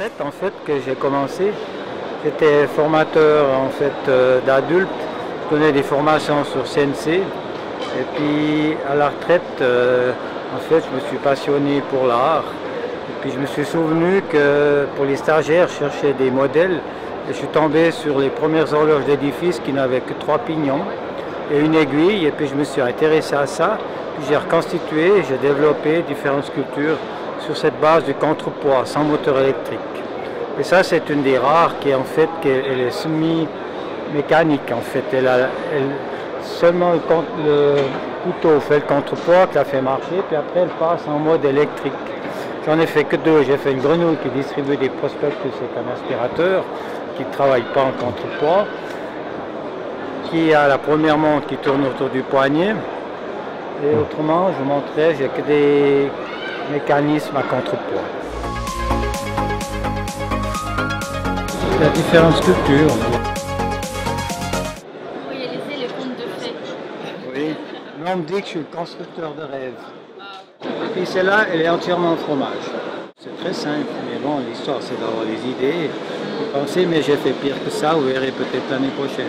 retraite en fait que j'ai commencé. J'étais formateur en fait d'adultes, je donnais des formations sur CNC. Et puis à la retraite, en fait, je me suis passionné pour l'art. Et puis je me suis souvenu que pour les stagiaires, je cherchais des modèles. Et je suis tombé sur les premières horloges d'édifice qui n'avaient que 3 pignons et une aiguille. Et puis je me suis intéressé à ça. Puis j'ai reconstitué et j'ai développé différentes sculptures sur cette base du contrepoids sans moteur électrique. Et ça, c'est une des rares qui en fait elle est semi-mécanique. En fait, seulement le couteau fait le contrepoids qui la fait marcher, puis après elle passe en mode électrique. J'en ai fait que 2. J'ai fait une grenouille qui distribue des prospectus avec un aspirateur qui ne travaille pas en contrepoids, qui a la première montre qui tourne autour du poignet. Et autrement, je vous montrais, j'ai que des mécanismes à contrepoids. Il y a différentes sculptures. Vous réalisez les contes de fées. Oui, mais on me dit que je suis le constructeur de rêves. Et puis celle-là, elle est entièrement en fromage. C'est très simple, mais bon, l'histoire c'est d'avoir les idées, de penser, mais j'ai fait pire que ça, vous verrez peut-être l'année prochaine.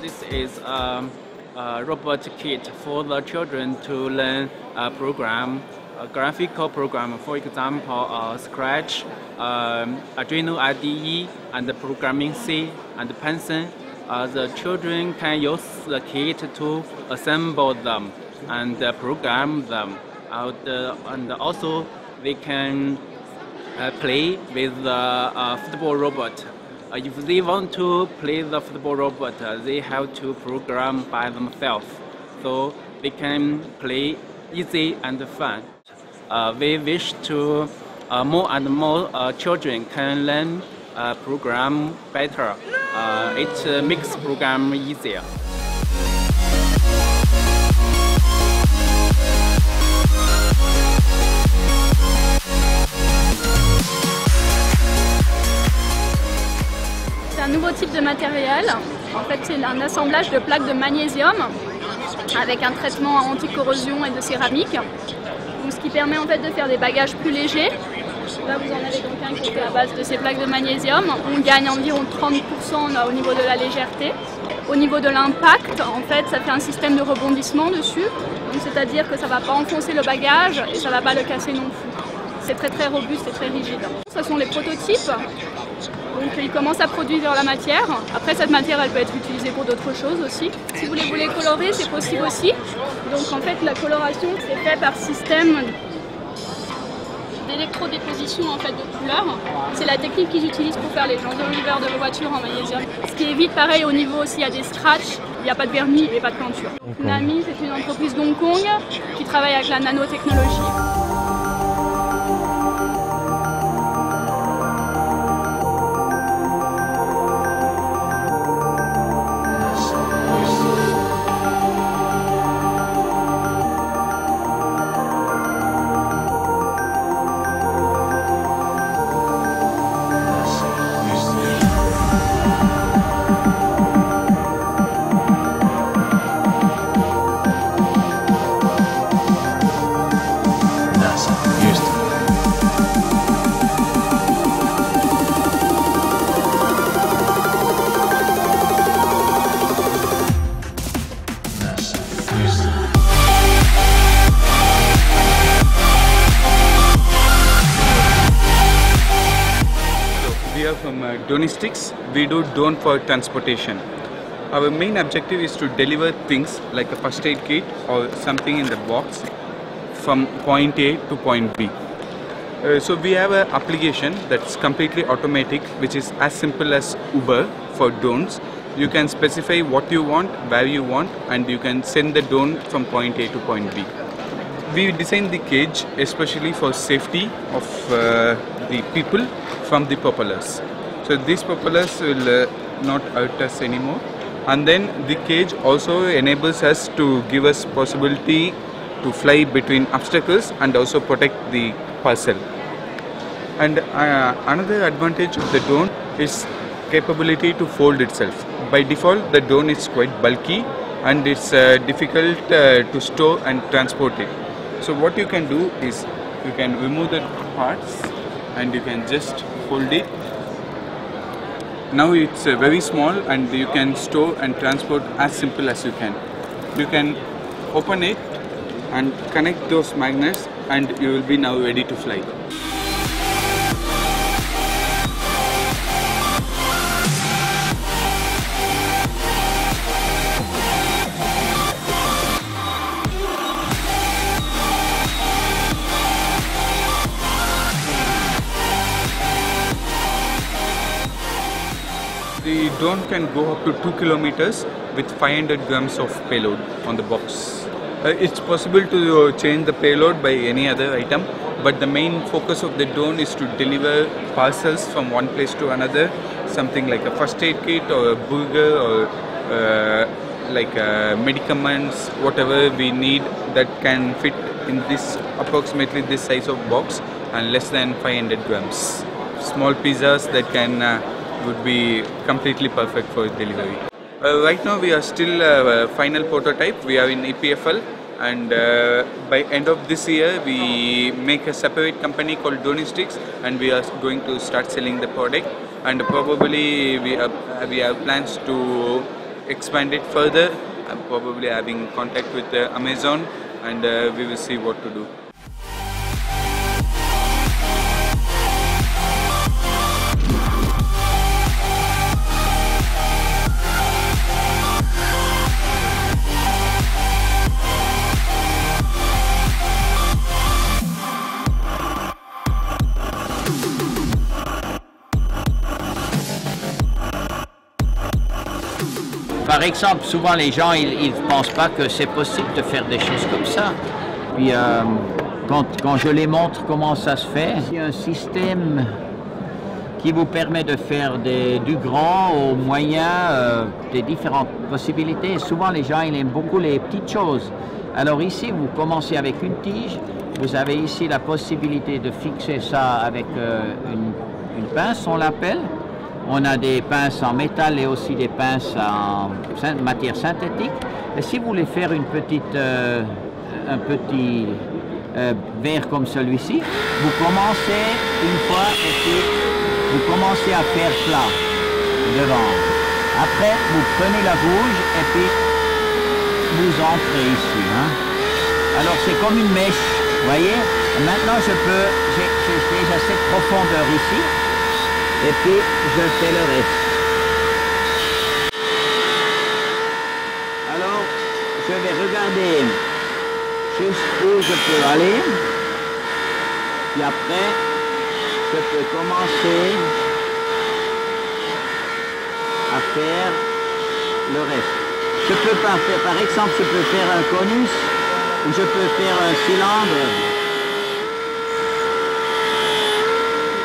This is a robot kit for the children to learn a program, a graphical program, for example, Scratch, Arduino IDE, and programming C and Python. The children can use the kit to assemble them and program them. And also they can play with the football robot. If they want to play the football robot, they have to program by themselves, so they can play easy and fun. We wish to more and more children can learn program better. It makes program easier. Un nouveau type de matériel. En fait, c'est un assemblage de plaques de magnésium avec un traitement anti-corrosion et de céramique. Donc, ce qui permet en fait de faire des bagages plus légers. Là, vous en avez donc un qui est à base de ces plaques de magnésium. On gagne environ 30% au niveau de la légèreté. Au niveau de l'impact, en fait, ça fait un système de rebondissement dessus. C'est-à-dire que ça ne va pas enfoncer le bagage et ça ne va pas le casser non plus. C'est très robuste et très rigide. Ce sont les prototypes. Donc ils commencent à produire la matière. Après cette matière elle peut être utilisée pour d'autres choses aussi. Si vous voulez colorer, c'est possible aussi. Donc en fait la coloration c'est fait par système d'électrodéposition en fait de couleurs. C'est la technique qu'ils utilisent pour faire les enjoliveurs de vos voitures en magnésium. Ce qui évite pareil au niveau s'il y a des scratchs, il n'y a pas de vernis et pas de peinture. Nami c'est une entreprise d'Hong Kong qui travaille avec la nanotechnologie. We are from Dronistics. We do drone for transportation. Our main objective is to deliver things like a first aid kit or something in the box from point A to point B. So we have an application that's completely automatic, which is as simple as Uber for drones. You can specify what you want, where you want, and you can send the drone from point A to point B. We designed the cage especially for safety of the people from the propellers. So these propellers will not hurt us anymore. And then the cage also enables us to give us possibility to fly between obstacles and also protect the parcel. And another advantage of the drone is capability to fold itself. By default, the drone is quite bulky and it's difficult to store and transport it. So what you can do is you can remove the parts and you can just fold it. Now it's very small and you can store and transport as simple as you can. You can open it and connect those magnets and you will be now ready to fly. The drone can go up to 2 kilometers with 500 grams of payload on the box. It's possible to change the payload by any other item, but the main focus of the drone is to deliver parcels from one place to another, something like a first aid kit or a burger or like medicaments, whatever we need that can fit in this approximately this size of box and less than 500 grams. Small pizzas that can would be completely perfect for delivery. Right now we are still final prototype. We are in EPFL, and by end of this year we make a separate company called Dronistics, and we are going to start selling the product, and probably we have plans to expand it further, probably having contact with Amazon, and we will see what to do. Par exemple, souvent les gens ils pensent pas que c'est possible de faire des choses comme ça. Puis quand je les montre comment ça se fait, il y a un système qui vous permet de faire du grand au moyen, des différentes possibilités. Et souvent les gens ils aiment beaucoup les petites choses. Alors ici vous commencez avec une tige, vous avez ici la possibilité de fixer ça avec une pince, on l'appelle. On a des pinces en métal et aussi des pinces en matière synthétique. Et si vous voulez faire un petit verre comme celui-ci, vous commencez une fois et puis vous commencez à faire plat devant. Après, vous prenez la gouge et puis vous entrez ici. Hein. Alors c'est comme une mèche, vous voyez. Maintenant j'ai déjà cette profondeur ici. Et puis je fais le reste. Alors je vais regarder jusqu'où je peux aller. Puis après je peux commencer à faire le reste. Je peux pas faire, par exemple, je peux faire un conus ou je peux faire un cylindre.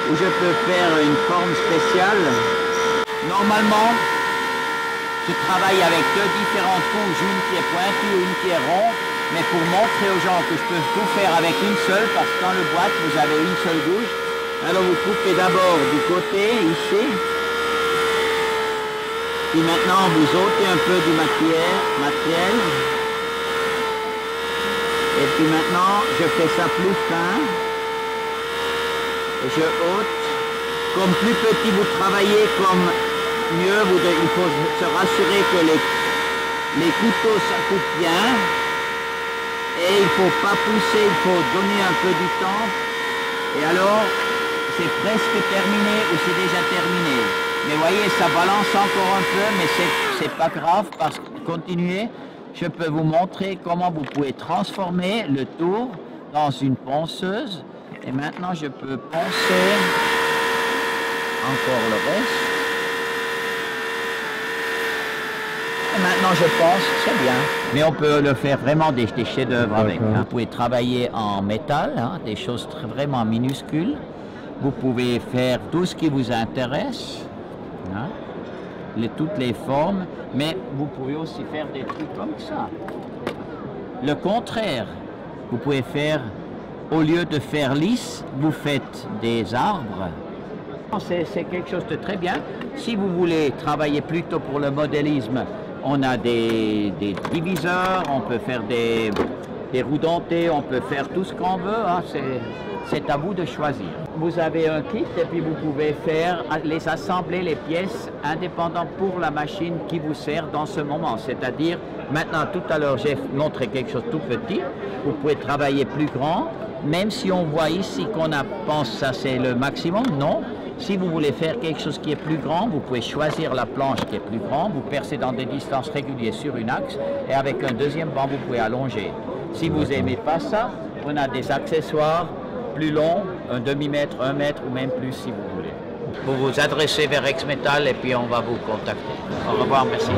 Où je peux faire une forme spéciale. Normalement, je travaille avec deux différentes couches, une qui est pointue et une qui est ronde, mais pour montrer aux gens que je peux tout faire avec une seule, parce que dans le boîte, vous avez une seule gouge. Alors vous coupez d'abord du côté, ici. Puis maintenant, vous ôtez un peu du matériel. Et puis maintenant, je fais ça plus fin. Je ôte. Comme plus petit vous travaillez, comme mieux il faut se rassurer que les couteaux ça coupe bien. Et il ne faut pas pousser, il faut donner un peu du temps. Et alors, c'est presque terminé ou c'est déjà terminé. Mais voyez, ça balance encore un peu, mais c'est pas grave parce que continuez. Je peux vous montrer comment vous pouvez transformer le tour dans une ponceuse. Et maintenant, je peux poncer encore le reste. Et maintenant, je pense, c'est bien. Mais on peut le faire vraiment des chefs-d'œuvre avec. Hein. Vous pouvez travailler en métal, hein, des choses vraiment minuscules. Vous pouvez faire tout ce qui vous intéresse, hein, toutes les formes, mais vous pouvez aussi faire des trucs comme ça. Le contraire, vous pouvez faire, au lieu de faire lisse, vous faites des arbres. C'est quelque chose de très bien. Si vous voulez travailler plutôt pour le modélisme, on a des diviseurs, on peut faire des roues dentées, on peut faire tout ce qu'on veut. Hein, c'est à vous de choisir. Vous avez un kit et puis vous pouvez les assembler, les pièces indépendantes pour la machine qui vous sert dans ce moment. C'est-à-dire, maintenant, tout à l'heure, j'ai montré quelque chose de tout petit. Vous pouvez travailler plus grand, même si on voit ici qu'on pense que ça c'est le maximum. Non. Si vous voulez faire quelque chose qui est plus grand, vous pouvez choisir la planche qui est plus grande, vous percez dans des distances régulières sur une axe et avec un deuxième banc, vous pouvez allonger. Si vous n'aimez pas ça, on a des accessoires plus longs, un demi-mètre, 1 mètre ou même plus si vous voulez. Vous vous adressez vers Ex-Metal et puis on va vous contacter. Au revoir, merci.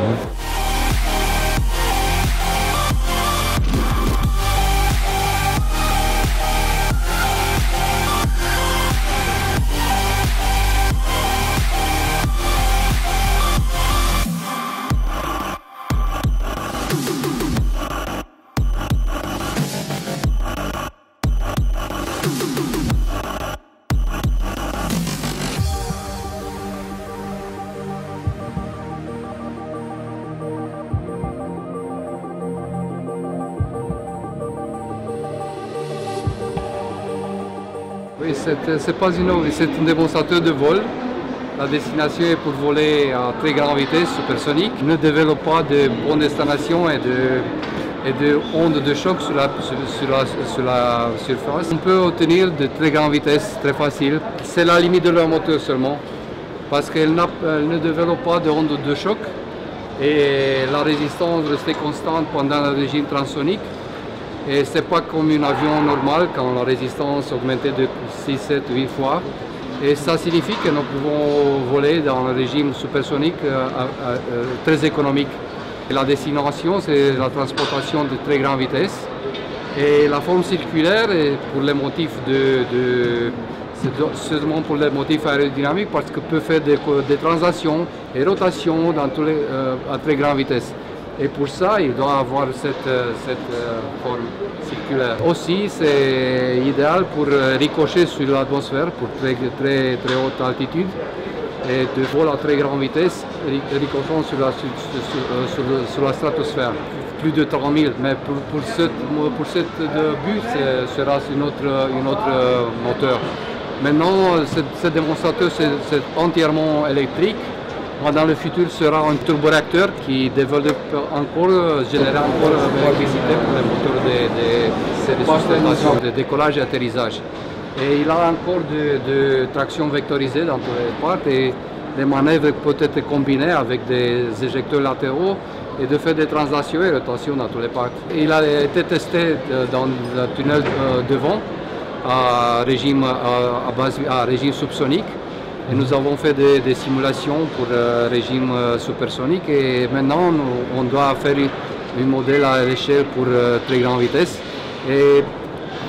Oui, c'est pas c'est un démonstrateur de vol. La destination est pour voler à très grande vitesse, supersonique. Il ne développe pas de bonne destination et de ondes de choc sur la surface. On peut obtenir de très grandes vitesses très facile. C'est la limite de leur moteur seulement, parce qu'elle ne développe pas de ondes de choc et la résistance restait constante pendant le régime transonique. Et ce n'est pas comme un avion normal quand la résistance augmentait de 6, 7, 8 fois. Et ça signifie que nous pouvons voler dans le régime supersonique très économique. Et la destination, c'est la transportation de très grande vitesse. Et la forme circulaire est pour les motifs c'est seulement pour les motifs aérodynamiques parce qu'on peut faire des translations et rotations à très grande vitesse. Et pour ça, il doit avoir cette forme circulaire. Aussi, c'est idéal pour ricocher sur l'atmosphère pour très haute altitude et de vol à très grande vitesse, ricochant sur la stratosphère. Plus de 30 000, mais pour cette but, ce sera une autre moteur. Maintenant, ce démonstrateur, c'est entièrement électrique. Dans le futur, sera un turboréacteur qui développe générera encore l'électricité pour les moteurs de décollage et atterrissage. Et il a encore de traction vectorisée dans tous les parts et des manœuvres peuvent être combinées avec des éjecteurs latéraux et de faire des translations et rotations dans tous les parts. Il a été testé dans le tunnel devant à régime subsonique. Et nous avons fait des simulations pour le régime supersonique et maintenant on doit faire un modèle à l'échelle pour très grande vitesse et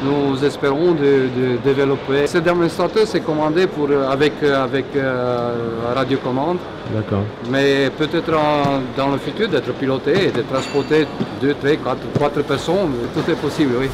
nous espérons de développer. Ce démonstrateur s'est commandé avec radiocommande. D'accord. Mais peut-être dans le futur d'être piloté et de transporter 2, 3, 4 personnes, tout est possible, oui.